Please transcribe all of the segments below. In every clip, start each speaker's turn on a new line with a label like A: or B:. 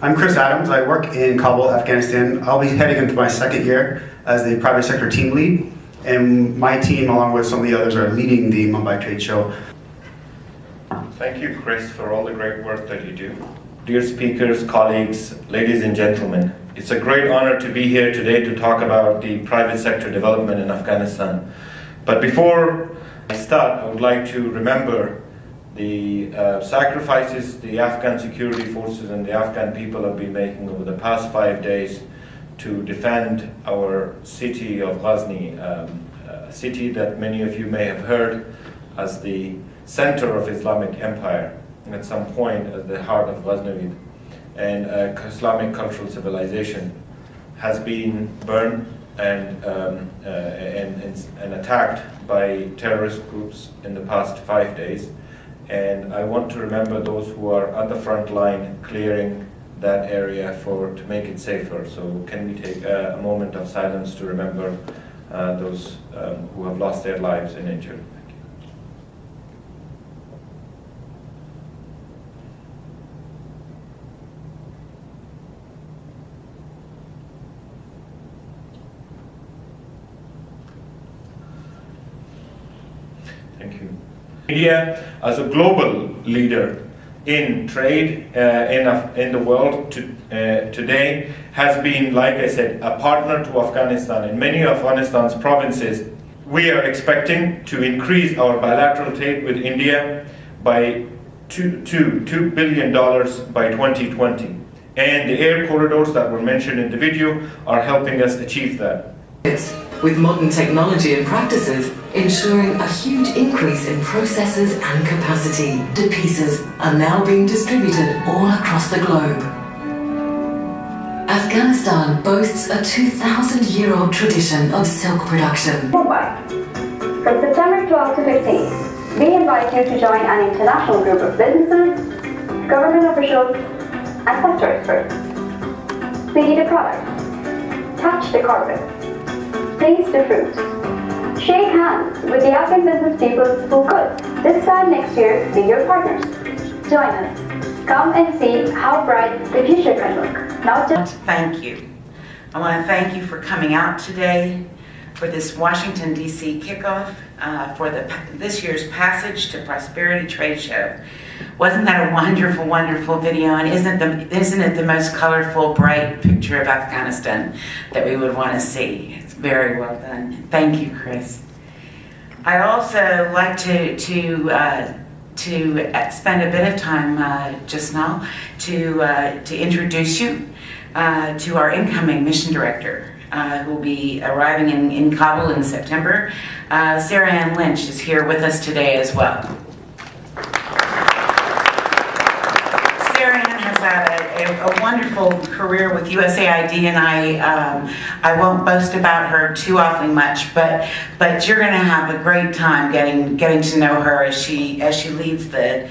A: I'm Chris Adams. I work in Kabul, Afghanistan. I'll be heading into my second year as the private sector team lead, and my team, along with some of the others, are leading the Mumbai Trade Show.
B: Thank you, Chris, for all the great work that you do. Dear speakers, colleagues, ladies and gentlemen, it's a great honor to be here today to talk about the private sector development in Afghanistan. But before I start, I would like to remember the sacrifices the Afghan security forces and the Afghan people have been making over the past 5 days to defend our city of Ghazni, a city that many of you may have heard as the center of Islamic empire, and at some point at the heart of Ghaznavid, and Islamic cultural civilization has been burned and attacked by terrorist groups in the past 5 days. And I want to remember those who are on the front line clearing that area to make it safer. So can we take a moment of silence to remember those who have lost their lives and injured? Thank you. India, as a global leader in trade in the world today, has been, like I said, a partner to Afghanistan. In many of Afghanistan's provinces, we are expecting to increase our bilateral trade with India by $2 billion by 2020. And the air corridors that were mentioned in the video are helping us achieve that.
C: With modern technology and practices, ensuring a huge increase in processes and capacity. The pieces are now being distributed all across the globe. Afghanistan boasts a 2,000-year-old tradition of silk production.
D: Mumbai. From September 12 to 15, we invite you to join an international group of businesses, government officials, and sector experts. See the products, touch the carpets, taste the fruit, shake hands with the Afghan business people who could, this time next year, be your partners. Join us. Come and see how bright the future can look. Not just
E: thank you. I want to thank you for coming out today for this Washington, D.C. kickoff for this year's Passage to Prosperity Trade Show. Wasn't that a wonderful, wonderful video? And isn't it the most colorful, bright picture of Afghanistan that we would want to see? It's very well done. Thank you, Chris. I'd also like to spend a bit of time just now to introduce you to our incoming mission director, who will be arriving in Kabul in September. Sarah Ann Lynch is here with us today as well. Sarah Ann has had a wonderful career with USAID, and I won't boast about her too awfully much, but you're going to have a great time getting to know her as she leads the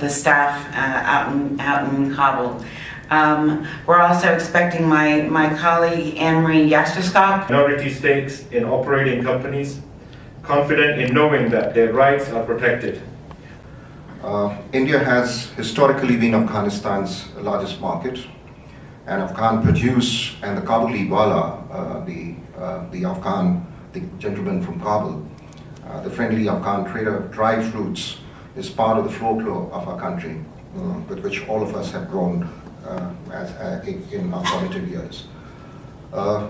E: staff out in Kabul. We're also expecting my colleague Anne-Marie Yasterskog.
B: Minority stakes in operating companies, confident in knowing that their rights are protected.
F: India has historically been Afghanistan's largest market, and Afghan produce and the Kabuli wala, the gentleman from Kabul, the friendly Afghan trader of dry fruits, is part of the folklore of our country, with which all of us have grown in our formative years.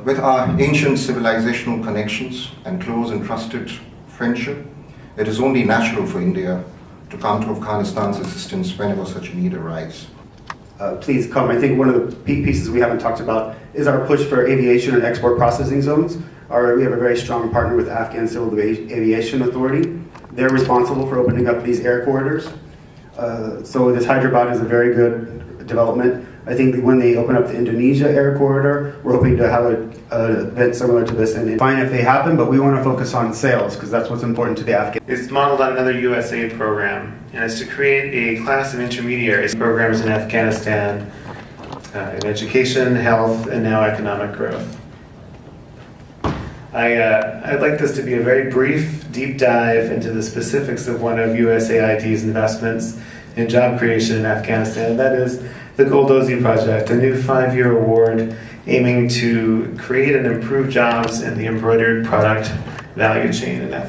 F: With our ancient civilizational connections and close and trusted friendship, it is only natural for India to come to Afghanistan's assistance whenever such a need arises.
A: Please come. I think one of the big pieces we haven't talked about is our push for aviation and export processing zones. We have a very strong partner with Afghan Civil Aviation Authority. They're responsible for opening up these air corridors. So this Hyderabad is a very good development. I think when they open up the Indonesia air corridor, we're hoping to have an event similar to this. And fine if they happen, but we want to focus on sales because that's what's important to the Afghan.
G: It's modeled on another USAID program, and it's to create a class of intermediaries programs in Afghanistan in education, health, and now economic growth. I'd like this to be a very brief, deep dive into the specifics of one of USAID's investments in job creation in Afghanistan. And that is the Goldozi Project, a new 5-year award aiming to create and improve jobs in the embroidered product value chain in Afghanistan.